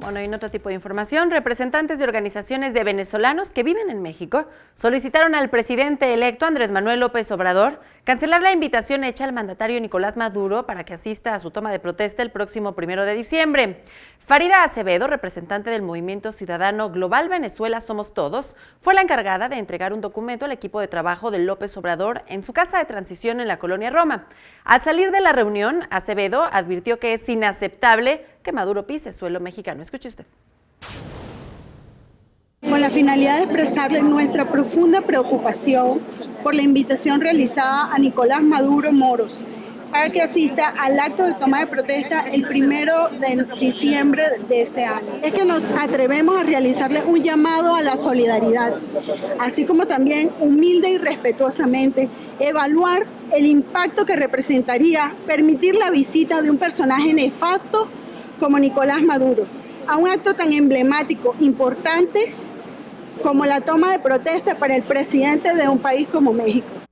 Bueno, y en otro tipo de información, representantes de organizaciones de venezolanos que viven en México solicitaron al presidente electo Andrés Manuel López Obrador cancelar la invitación hecha al mandatario Nicolás Maduro para que asista a su toma de protesta el próximo 1 de diciembre. Farida Acevedo, representante del Movimiento Ciudadano Global Venezuela Somos Todos, fue la encargada de entregar un documento al equipo de trabajo de López Obrador en su casa de transición en la colonia Roma. Al salir de la reunión, Acevedo advirtió que es inaceptable que Maduro pise suelo mexicano. Escuche usted. Con la finalidad de expresarle nuestra profunda preocupación por la invitación realizada a Nicolás Maduro Moros para que asista al acto de toma de protesta el 1 de diciembre de este año. Es que nos atrevemos a realizarle un llamado a la solidaridad, así como también humilde y respetuosamente evaluar el impacto que representaría permitir la visita de un personaje nefasto como Nicolás Maduro a un acto tan emblemático, importante como la toma de protesta para el presidente de un país como México.